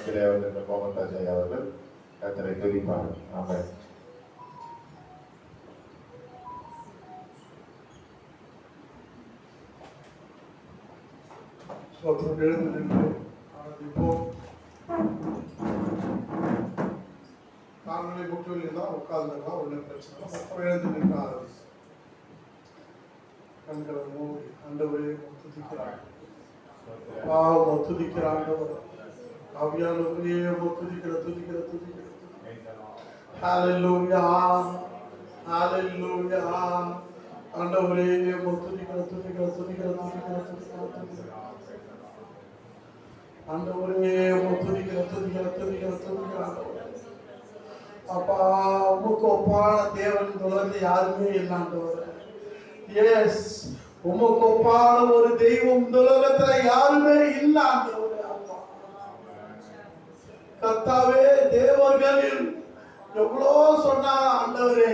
மத்தியிலே அவர்கள் கோமந்தாஜி அவர்கள் கர்த்தரை துதிப்பார். ஆமென். எழுந்து நின்று ஆரம்பிப்போம். கால்களை முற்றில் தான் உட்கார்ந்துடலாம், ஒன்றும் பிரச்சனை. அப்புறம் எழுந்து நின்று ஆரம்பிச்சு கண்களை மூடி ஆண்டவரே துதிக்கிறார். துதிக்கிற ஆண்டவர் அவியானவரே துதிக்கிற துதிக்கிற துதிக்கிற ஹல்லேலூயா ஹல்லேலூயா. ஆண்டவரே துதிக்கிற துதிக்கிற துதிக்கிற துதிக்கிற துதிக்கிற ஆண்டவரே துதிக்கிற துதிக்கிற துதிக்கிற துதிக்கிற அப்பா, உமக்கு ஒப்பான தேவன் தொடர்ந்து யாருமே இல்லை ஆண்டவர். எஸ், உமக்கு ஒப்பான ஒரு தெய்வம் உலகத்துல யாருமே இல்லை ஆண்டவர். அப்பா கர்த்தாவே, தேவர்களில் எவ்வளோ சொன்னா ஆண்டவரே,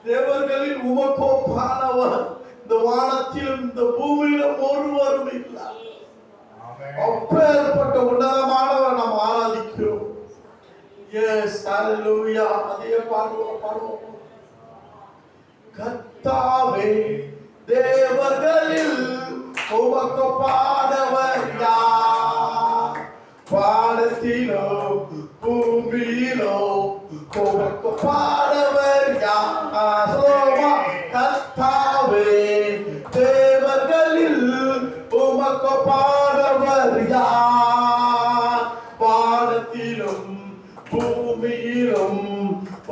தேவர்களில் உமக்கு ஒப்பானவர் இந்த வானத்திலும் இந்த பூமியிலும் ஒருவரும் இல்லை. அப்பேற்பட்ட உன்னதமானவர் நாம் ஆராதிக்கிறோம். எஸ், ஹல்லேலூயா. அதே பாடுவோம். கர்த்தாவே, தேவர்களில் உமக்கு ஒப்பானவர் யார்? வானத்திலோ பூமியிலோ உமக்கு ஒப்பானவர் யார்? கர்த்தாவே, தேவர்களில் உமக்கு ஒப்பானவர் யார்? வானத்திலும் பூமியிலும்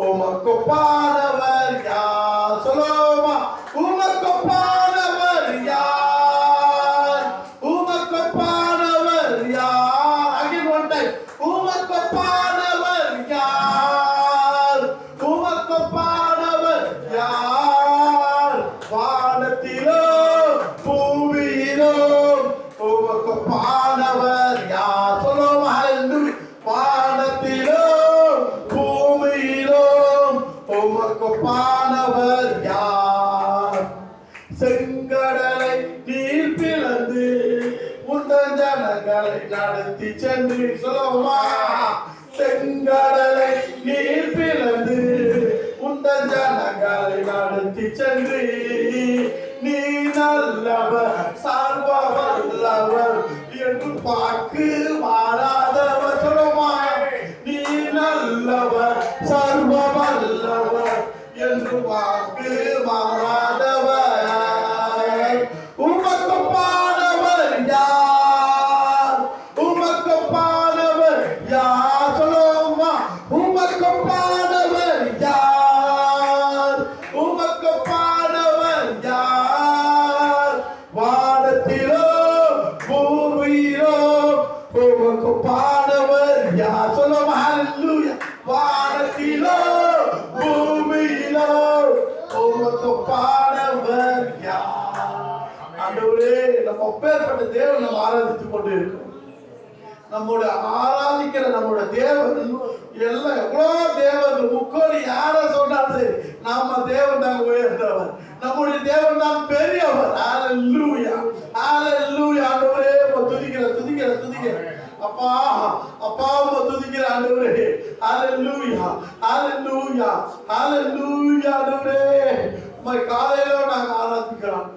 உமக்கு ஒப்பானவர் யார்? சொல்லுமா, உமக்கு ஒப்பானவர் யார்? உமக்கு ஒப்பானவர் யார்? Again one time. உமக்கு ஒப்பானவர் யார்? உமக்கு ஒப்பானவர் யார்? வானத்திலோ பூமியிலோ உமக்கு ஒப்பானவர் யார்? சொல்லுமா, வானத்திலோ பூமியிலோ உமக்கு ஒப்பானவர் யார்? செங்கடலை நீர் பிளந்து உந்தன் ஜனங்களை நடத்தி சென்று. சொல்லுமா, செங்கடலை நீர் பிளந்து உந்தன் ஜனங்களை நடத்தி சென்று. நீ நல்லவர், சர்வ வல்லவர் என்று வாக்கு மாறாதவர். சொல்லுமா, நீ நல்லவர், சர்வ வல்லவர் என்று வாக்கு மாறாதவர். உமக்கு ஒப்பானவர் யார்? உமக்கு ஒப்பானவர் யார்? சொல்லுமா, உமக்கு ஒப்பானவர் யார்? உமக்கு ஒப்பானவர் யார்? வானத்திலோ பூமியிலோ உமக்கு ஒப்பானவர் யார்? சொல்லுமா, ஹல்லேலூயா. வானத்திலோ பூமியிலோ உமக்கு ஒப்பானவர் யார்? ஆண்டவரே, நம்ம அப்பேற்பட்ட தேவன் நம்ம ஆராதித்துக் கொண்டு இருக்கோம். நம்முடைய ஆராதிக்கிற நம்முடைய தேவன் எல்லாம் எவ்வளவு தேவன் முக்கோடி யார சொன்னாலும் நம்ம தேவன் தான் உயர்ந்தவர், நம்முடைய தேவன் தான் பெரியவர். ஹல்லேலூயா ஹல்லேலூயா. ஆண்டவரே துதிக்கிற துதிக்கிற துதிக்கிற அப்பா அப்பா துதிக்கிற ஆண்டவரே. ஹல்லேலூயா ஹல்லேலூயா ஹல்லேலூயா. ஆண்டவரே, உம்மை காலையில நாங்க ஆராதிக்கிறோம்,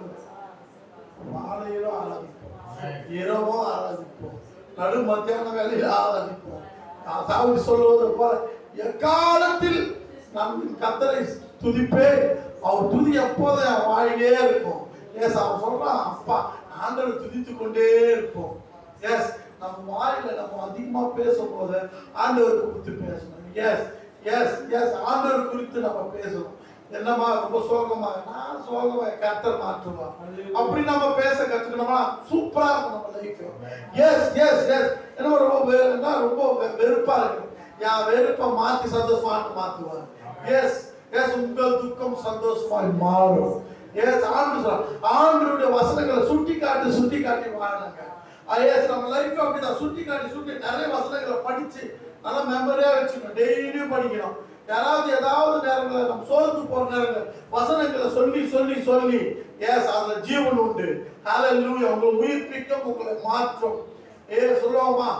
மாலையிலும் ஆராதிப்போம், இரவும் ஆராதிப்போம், நடு மத்தியான வேலையில் ஆராதிப்போம். தாவீது சொல்வது போல எக்காலத்தில் நான் கர்த்தரை துதிப்பேன், அவர் துதி எப்போதும் என் வாயிலே இருக்கும். எஸ், அவன் சொல்றான், அப்பா ஆண்டவரை துதித்து கொண்டே இருப்போம். எஸ், நம்ம வாயில நம்ம அதிகமா பேசும்போது ஆண்டவர் குறித்து பேசணும். எஸ் எஸ் எஸ், ஆண்டவர் குறித்து நம்ம பேசணும். என்னமா ரொம்ப சோகமா, நான் சோகமா, கர்த்தர் மாற்றுவார். அப்படி நம்ம பேச கத்துக்கணும்னா சூப்பரா இருக்கும் நம்ம லைஃப். S S S. என்ன ரொம்ப வெறுப்பா இருக்கு, என் வெறுப்பை மாத்தி சந்தோஷமாட்டு மாத்துவார். எஸ் எஸ், உங்கள் துக்கம் சந்தோஷமாய் மாறும். எஸ், ஆண்டவருடைய வசனங்களை சுட்டி காட்டி வாழாங்க. எஸ், நம்ம லைஃப் அப்படிதான் சுட்டி காட்டி நிறைய வசனங்களை படிச்சு நல்லா மெமரியா வச்சுக்கணும், டெய்லியும் படிக்கணும். யாராவது ஏதாவது நேரங்களை நம்ம சோர்ந்து போற நேரங்கள் வசனங்களை சொல்லி எஸ், அதுல ஜீவன் உண்டு. ஹல்லேலூயா. உங்களை உயிர்ப்பிக்கும், உங்களை மாற்றும். சொல்லுவோமா,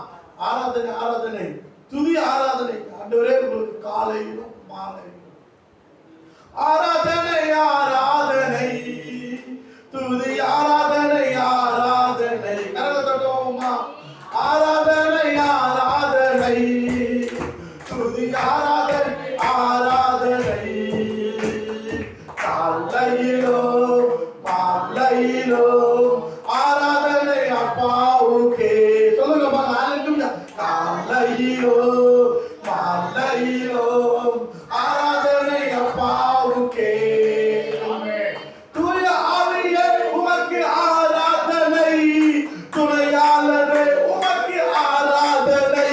ஆராதனை ஆராதனை, துதி ஆராதனை. ஆண்டவரே உங்களுக்கு காலையிலும் மாலையிலும் ஆராதனை ஆராதனை, துதி ஆராதனை ஆராதனை. கரங்களை தட்டுவோமா? ஆராதனை ஆராதனை, துதி ஆராதனை ஆராதனை. காலையிலோ மாலையிலோ ஆராதனை அப்பாவுக்கே. சொல்லுங்கப்பா, ஹல்லேலூயா. காலையிலோ மாலையிலோ ஆராதனை அப்பாவுக்கே. தூய ஆவியே உமக்கு ஆராதனை, துணையாளரே உமக்கு ஆராதனை.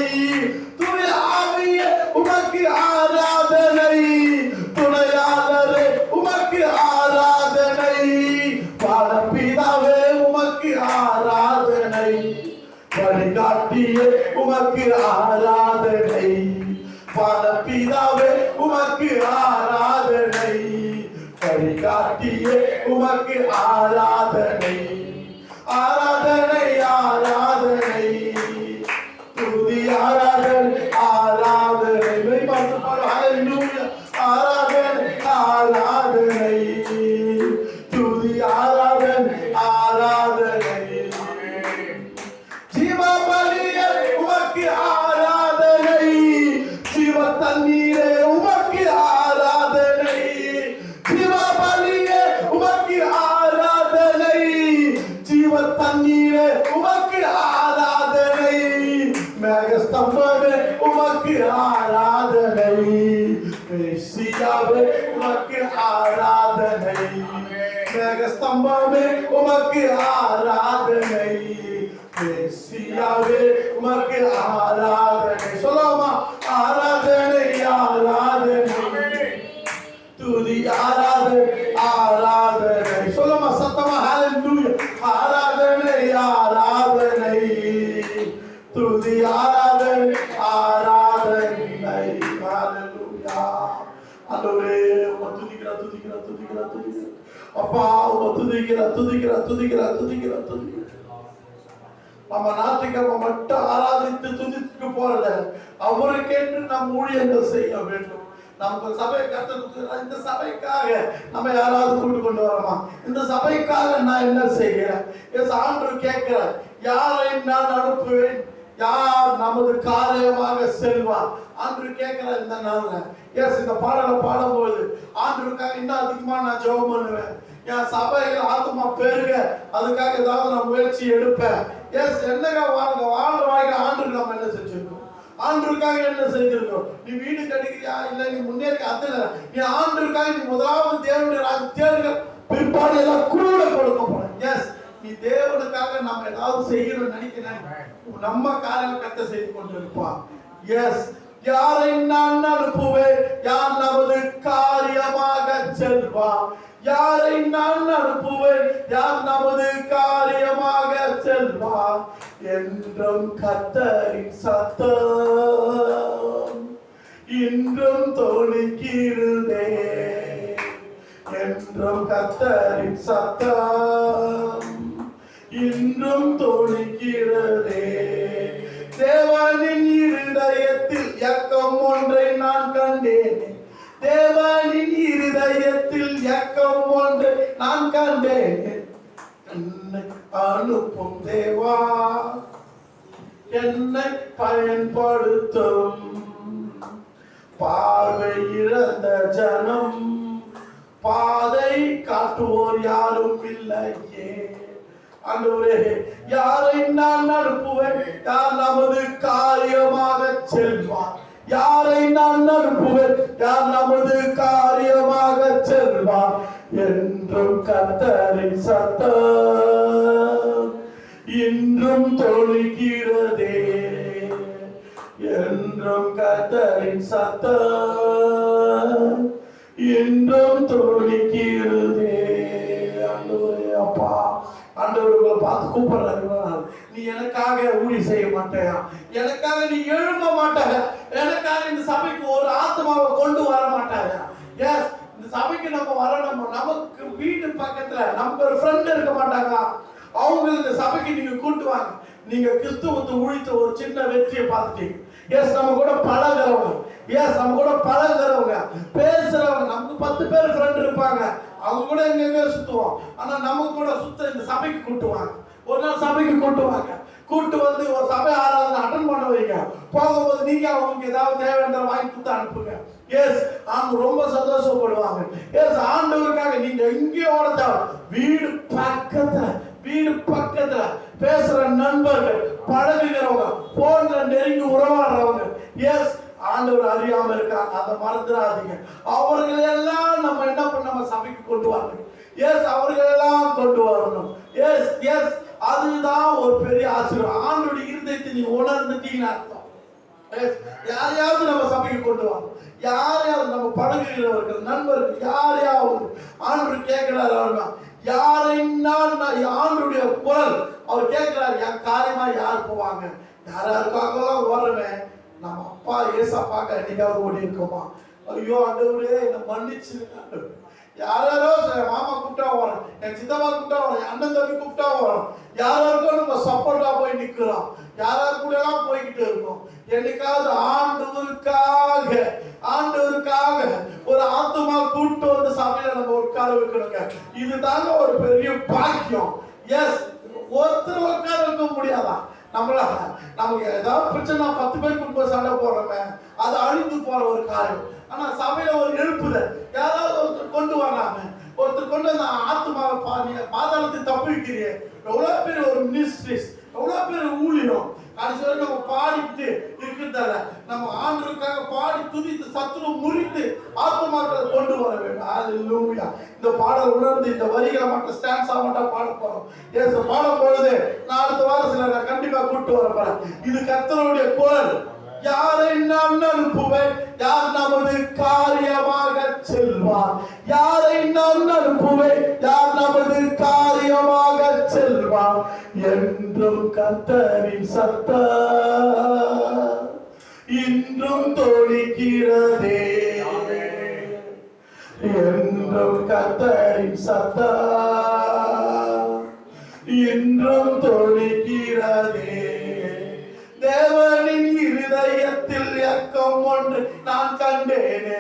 தூய ஆவியே உமக்கு ஆராதனை, துணையாளரே உமக்கு ஆராதனை. பரம்பிதாவே உமக்கு ஆராதனை, வழிகாட்டியே உமக்கு ஆராதனை. பரம்பிதாவே உமக்கு ஆராதனை, வழிகாட்டியே உமக்கு ஆராதனை. ஆராதனை ஆராதனை, துதி ஆராதனை ஆராதனை. வெளிப்பாட்டு பாடு. ஹல்லேலூயா. ஆராதனை ஆராதனை, துதி ஆராதனை ஆராதனை. ஜீவ பலியே உமக்கு ஆராதனை, ஜீவ தண்ணீரே உமக்கு ஆராதனை. ஜீவ பலியே உமக்கு ஆராதனை, ஜீவ தண்ணீரே உமக்கு ஆராதனை. மேகஸ்தம்பமே உமக்கு ஆராதனை, மெஸ்ஸியாவே உமக்கு ஆராதனை. மேகஸ்தம்பமே உமக்கு ஆராதனை, மெஸ்ஸியாவே உமக்கு ஆராதனை. சொல்லாமா? ஆராதனை ஆராதனை, துதி ஆராதனை ஆராதனை. சொல்லுமா சத்தமா? ஹல்லேலூயா. ஆராதனை ஆராதனை, துதி ஆராதனை ஆராதனை. ஹல்லேலூயா. ஆண்டவரே உம்மை துதிக்கிறேன் துதிக்கிறேன் துதிக்கிறேன் துதிக்கிறேன். அப்பா உம்மை துதிக்கிறேன் துதிக்கிறேன் துதிக்கிறேன் துதிக்கிறேன் துதிக்கிறேன். நம்ம ஞாயிற்றுக்கிழமை மட்டும் ஆராதித்து துதித்து போறத அவருக்கென்று நம் ஊழியர்கள் செய்ய வேண்டும். நமக்கு சபை கற்றுக் இந்த சபைக்காக நம்ம யாராவது கூட்டு கொண்டு வரோமா? இந்த சபைக்காக நான் என்ன செய்கிறேன்? ஆண்டு கேட்கிறேன், யாரை நான் அனுப்புவேன், யார் நமது காரியமாக செல்வார் ஆண்டு கேட்கிற இந்த நாள்ல. எஸ், இந்த பாடலை பாடும்போது ஆண்டுக்காக இன்னும் அதிகமா நான் ஜெபம் பண்ணுவேன். என் சபைகள் ஆத்மா பெருக, அதுக்காக ஏதாவது நான் முயற்சி எடுப்பேன். எஸ், என்னங்க வாழ்க்கை ஆண்டுக்கு நம்ம என்ன செஞ்சிருக்கோம்? ஆண்டுக்காக என்ன செய்திருக்கோம்? நீ வீடு கட்டிக்கிறியா? இல்ல நீ முன்னேறி அதுல நீ ஆண்டுக்காக நீ முதலாவது தேவனுடைய ராஜ்யத்துக்கு பிற்பாடு எல்லாம் கூட கொடுக்க போற. எஸ், நீ தேவனுக்காக நம்ம ஏதாவது செய்யணும்னு நினைக்கிறேன், நம்ம காரியம் கத்த செய்து கொண்டிருப்பான். எஸ், யாரை நான் அனுப்புவேன், யார் நமது காரியமாக செல்வார். யாரை நான் அனுப்புவேன், யார் நமது காரியமாக செல்வார். என்றும் கர்த்தரின் சத்தம் இன்றும் தொனிக்கிறதே. என்றும் கர்த்தரின் சத்தம் இன்றும் தொனிக்கிறதே. தேவனின் இருதயத்தில் எக்கம் ஒன்றை நான் கண்டேன். தேவனின் இருதயத்தில் எக்கம் ஒன்றை நான் கண்டேன். என்னை அனுப்பும் தேவா, என்னை பயன்படுத்தும். பார்வை இழந்த ஜனம், பாதை காட்டுவோர் யாரும் இல்லையே. ஆண்டவரே, யாரை நான் அனுப்புவேன், யார் நமது காரியமாக செல்வார். யாரை நான் அனுப்புவேன், யார் நமது காரியமாக செல்வார். என்றும் கர்த்தரின் சத்தம் இன்றும் தொனிக்கிறதே. என்றும் கர்த்தரின் சத்தம் இன்றும் தொனிக்கிறதே. ஆண்டவரே, அப்பா ஆண்டவர்களை பார்த்து கூப்பிடுறாங்க, நீ எனக்காக ஊழி செய்ய மாட்டேயா, எனக்காக நீ எழும்ப மாட்டாங்க, எனக்காக இந்த சபைக்கு ஒரு ஆத்மாவை கொண்டு வர மாட்டாங்க. எஸ், இந்த சபைக்கு நம்ம வரணும். நமக்கு வீட்டு பக்கத்துல நமக்கு ஒரு ஃப்ரெண்ட் இருக்க மாட்டாங்க, அவங்க இந்த சபைக்கு நீங்க கூட்டுவாங்க. நீங்க கிறிஸ்துவத்தை ஊழித்த ஒரு சின்ன வெற்றியை பார்த்துட்டீங்க. எஸ், நம்ம கூட பழகிறவங்க, எஸ் நம்ம கூட பழகிறவங்க, பேசுறவங்க, நமக்கு 10 பேர் ஃப்ரெண்ட் இருப்பாங்க, அவங்க கூட எங்க சுத்துவோம். ஆனா நம்ம கூட சுத்த இந்த சபைக்கு கூட்டுவாங்க. ஒரு நாள் சபைக்கு கூட்டுவாங்க, கூட்டு வந்து ஒரு சபை ஆராதனை அட்டன் பண்ண வைங்க. போகும்போது நீங்க அவங்களுக்கு ஏதாவது தேவையான வாங்கி கொடுத்து அனுப்புங்க. எஸ், அவங்க ரொம்ப சந்தோஷப்படுவாங்க. எஸ், ஆண்டவருக்காக நீங்க எங்கேயோ ஓட வீடு பக்கத்துல பேசுற நண்பர்கள், பழகுகிறவங்க, போன்ல நெருங்கி உறவாடுறவங்க, எஸ் ஆண்டவர் அறியாம இருக்காங்க, அதை மறந்துடாதீங்க. அவர்கள் எல்லாம் நம்ம என்ன பண்ண நம்ம சபைக்கு கொண்டு வரணும். எஸ், அவர்கள் எல்லாம் கொண்டு வரணும். எஸ் எஸ் அதுதான் ஒரு பெரிய ஆசீர்வாதம். ஆண்டோட இருதயத்தை நீ உணர்ந்துட்டீங்கன்னு அர்த்தம். யாரையாவது நம்ம சபைக்கு கொண்டு வாங்க, யாரையாவது நம்ம பழகுகிறவர்கள், நண்பர்கள், யாரையாவது ஆண்டவர் கேட்கிறார். அவர்கள் ஆண்டருடைய குரல் அவர் கேட்கிறார். என் காரியமா யார் போவாங்க? யாருக்காகலாம் ஓடுறவன் நம்ம அப்பா ஏசப்பாக்க என்னைக்காவது ஓடி இருக்கோமா? ஐயோ ஆண்டவரே என்னை மன்னிச்சிருக்காங்க. யாரோ மாமா கூப்பிட்டா வரோம், என் சித்தப்பா கூப்பிட்டா வரோம், என் அண்ணன் தம்பி கூப்பிட்டா வரோம், யாராருக்கும் நம்ம சப்போர்ட்டா போய் நிக்கிறோம், யாராரு கூட எல்லாம் போய்கிட்டு இருக்கோம். என்னைக்காவது ஆண்டவருக்காக ஒரு ஆத்துமா கூட்டு வந்து சபையில நம்ம உட்கார வைக்கணுங்க. இதுதாங்க ஒரு பெரிய பாக்கியம். எஸ், ஒருத்தர் உட்கார வைக்க முடியாதான் நம்மளால? நமக்கு ஏதாவது பிரச்சனை 10 பேர் குடும்ப சண்டை போடுறோமே, அது அழிந்து போற ஒரு காரியம். ஆனா சபையில ஒரு எழுப்புதல், யாராவது ஒருத்தர் கொண்டு வராங்க, ஒருத்தர் கொண்டு அந்த ஆத்துமாவை பாதாளத்தை தப்பு வைக்கிறீங்க. எவ்வளவு பேர் ஒரு மினிஸ்ட்ரிஸ், எவ்வளவு பேர் ஊழியம். கடைசி வரை நம்ம பாடிட்டு இருக்கிறதால நம்ம ஆண்டவருக்காக பாடி துதித்து சத்துரு முறித்து ஆத்துமாக்களை கொண்டு வர வேண்டும். ஹல்லேலூயா. இந்த பாடல் உணர்ந்து இந்த வரிகளை மட்டும் ஸ்டாண்ட்ஸா மட்டும் பாட போறோம். ஏசு பாடும் பொழுது நான் அடுத்த வாரம் சிலர் கண்டிப்பா கூட்டு வர போறேன். இது கர்த்தருடைய குரல். யாரை நான் அனுப்புவேன்? யார் நமது காரியமாக செல்வார்? யாரை நான் அனுப்புவேன்? யார் நமது காரியமாக செல்வார்? என்றும் கர்த்தரின் சத்தம் இன்றும் தொனிக்கிறதே. என்றும் கர்த்தரின் சத்தம் இன்றும் தொனிக்கிறதே. தேவனின் இருதயத்தில் ஏக்கம் ஒன்று நான் கண்டேனே.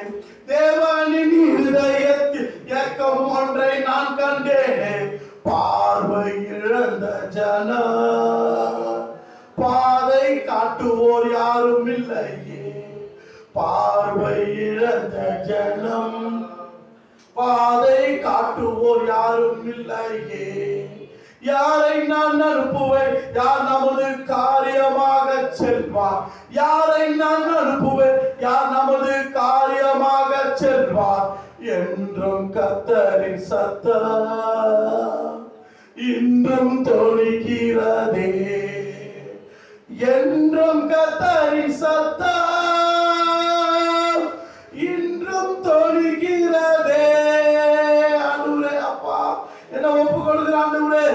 தேவனின் இருதயத்தில் ஏக்கம் ஒன்றை நான் கண்டேனே. பார்வை இழந்த ஜனம், பாதை காட்டுவோர் யாரும் இல்லையே. பார்வை இழந்த ஜனம், பாதை காட்டுவோர் யாரும் இல்லையே. யாரை நான் அனுப்புவேன்? யார் நமது காரியமாக செல்வார்? யாரை நான் அனுப்புவேன்? யார் நமது காரியமாக செல்வார்? என்றும் கர்த்தரின் சத்தம் இன்றும் தொனிக்கிறதே. என்றும் கர்த்தரின் சத்தம் இன்றும் தொனிக்கிறதே. ஆண்டவரே அப்பா என்ன ஒப்பு கொடுக்கிறேன். ஆண்டவரே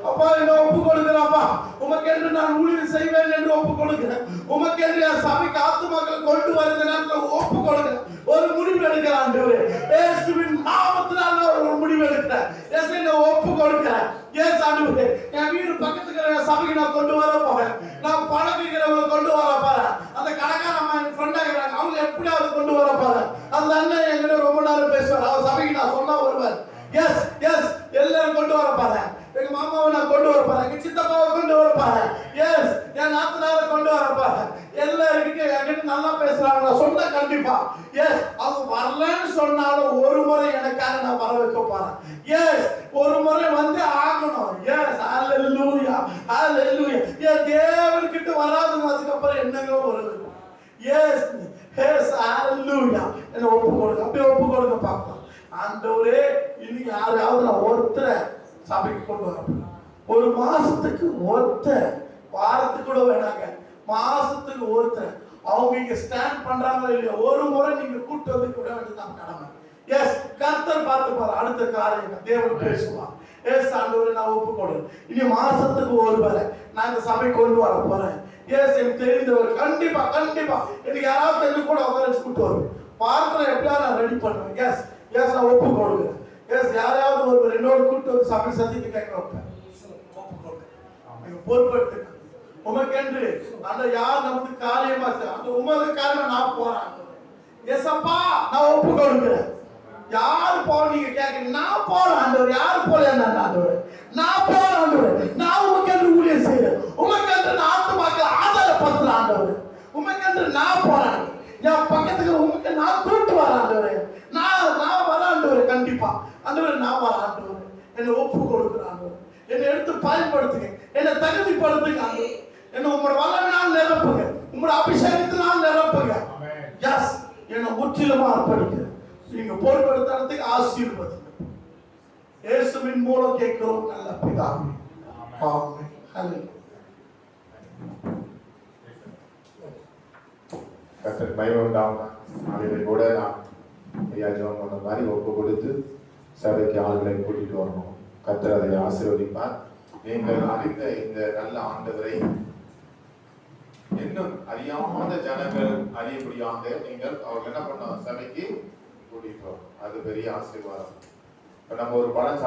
அப்பா என்ன ஒப்பு கொடுக்கிறேன்ப்பா. உமக்கென்று நான் ஊழியம் செய்வேன் என்று ஒப்பு கொடுக்கிறேன். உமக்கென்று என் சபைக்கு ஆத்துமாக்கள் கொண்டு வருகிற நேரத்தில் ஒப்பு கொடுக்கிறேன். ஒரு முடிவு எடுக்கிறேன் ஆண்டவரே. இயேசுவின் நாமத்தினால் ஒரு முடிவு எடுக்கிறேன். இயேசுவை நான் ஒப்பு கொடுக்கிறேன். ஏன் ஆண்டவரே என் வீடு பக்கத்துக்கு சபைக்கு நான் கொண்டு வர போறேன். நான் பழகுகிறவங்க கொண்டு வர போறேன். அந்த கடைக்கார என் ஃப்ரெண்டா இருக்கிறாங்க, அவங்க எப்படியாவது கொண்டு வர போறேன். அந்த அண்ணன் எங்கிட்ட ரொம்ப நேரம் பேசுவார். அவர் சபைக்கு நான் சொன்னா வருவார். எஸ் எஸ் எல்லாரும் கொண்டு வர போறேன். எங்க மாமாவை நான் கொண்டு வர போறேன். எங்க சித்தப்பாவை கொண்டு வர போறேன். எஸ் என் நாத்தனாரை கொண்டு வர போறேன். எல்லாருக்கிட்ட என்கிட்ட நல்லா பேசுறாங்க. நான் சொன்ன கண்டிப்பா எஸ் அவங்க வரலன்னு சொன்னாலும் ஒரு முறை எனக்காக நான் வர வைக்க போறேன். எஸ் ஒரு முறை வந்து ஆகணும். எஸ் ஹல்லேலூயா ஹல்லேலூயா. என் தேவன்கிட்ட வராதுங்க அதுக்கப்புறம் என்னங்க வருது? எஸ் எஸ் ஹல்லேலூயா. என்ன ஒப்பு கொடுங்க, அப்படியே ஒப்பு கொடுங்க பார்க்கலாம். ஆண்டவரே இன்னைக்கு யாரையாவது நான் ஒருத்தரை சபைக்கு கொண்டு வரேன். ஒரு மாசத்துக்கு ஒருத்தர், வாரத்துக்கு கூட வேணாங்க, மாசத்துக்கு ஒருத்தர் அவங்க இங்க ஸ்டாண்ட் பண்றாங்களோ இல்லையா, ஒரு முறை நீங்க கூட்டு வந்து விட வேண்டியதான் கடமை. எஸ் கர்த்தர் பார்த்துப்பாரு. அடுத்த காரியம் தேவன் பேசுவார். எஸ் ஆண்டவரே நான் ஒப்பு கொடுறேன். இனி மாசத்துக்கு ஒரு வேளை நான் இந்த சபை கொண்டு வர போறேன். எஸ் எனக்கு தெரிந்தவர் கண்டிப்பா கண்டிப்பா எனக்கு யாராவது தெரிஞ்சு கூட உட்கார வச்சு கூட்டு வருவேன். பார்க்கல எப்படியா நான் ரெடி பண்ணுவேன். எஸ் எஸ் நான் ஒப்பு கொடுக்குறேன். எஸ் யாராவது ஒரு 2 கூட்டு வந்து சபை சந்தித்து கேட்க வைப்பேன். ஒப்பு கொடுக்குறேன். நீங்க பொறுப்பெடுத்துக்க உமக்கென்று அந்த யார் நமக்கு காரியமா அந்த உமது காரியமா நான் போறேன். ஏசப்பா நான் ஒப்பு கொடுக்கிறேன். யாரு போல நீங்க கேட்க நான் போறேன் ஆண்டவர். யாரு போல என்ன ஆண்டவர் நான் போறேன் ஆண்டவர். நான் உமக்கென்று ஊழியம் செய்யறேன். உமக்கென்று நான் ஆத்துமாக்களை ஆதாரப்படுத்துறேன் ஆண்டவர். உமக்கென்று நான் போறேன். என் பக்கத்துக்கு உமக்கு நான் கூட்டு வரேன் ஆண்டவர். நான் வரேன் ஆண்டவர். கண்டிப்பா ஆண்டவர் நான் வரேன் ஆண்டவர். என்னை ஒப்பு கொடுக்கிறேன் ஆண்டவர். என்னை எடுத்து பயன்படுத்துங்க. என்னை தகுதிப்படுத்துங்க ஆண்டவர். என்னை உங்களோட வல்லமையினால் நிரப்புங்க. உங்களோட அபிஷேகத்தினால் நிரப்புங்க. எஸ் என்னை முற்றிலுமா அர்ப்பணிக்கிறேன். நீங்க பொறுப்படுத்துறதுக்கு ஆசீர்வதிங்க. இயேசுவின் மூலம் கேட்கிறோம் நல்ல பிதாவே. ஆமென். ஹல்லேலூயா. கர்த்தர் மகிமை உண்டாவதாக. நாளிலே கூட நான் ஐயா ஜோன் பண்ண மாதிரி ஒப்பு கொடுத்து சபைக்கு ஆளுகளை கூட்டிட்டு வரணும். கர்த்தர் அதை ஆசீர்வதிப்பார். நீங்கள் அறிந்த இந்த நல்ல ஆண்டவரை இன்னும் அறியாத ஜனங்கள் அறியபடியாக நீங்கள் அவர்கள் என்ன பண்ண சபைக்கு கூட்டிட்டு வரணும். அது பெரிய ஆசீர்வாதம். இப்ப நம்ம ஒரு படம்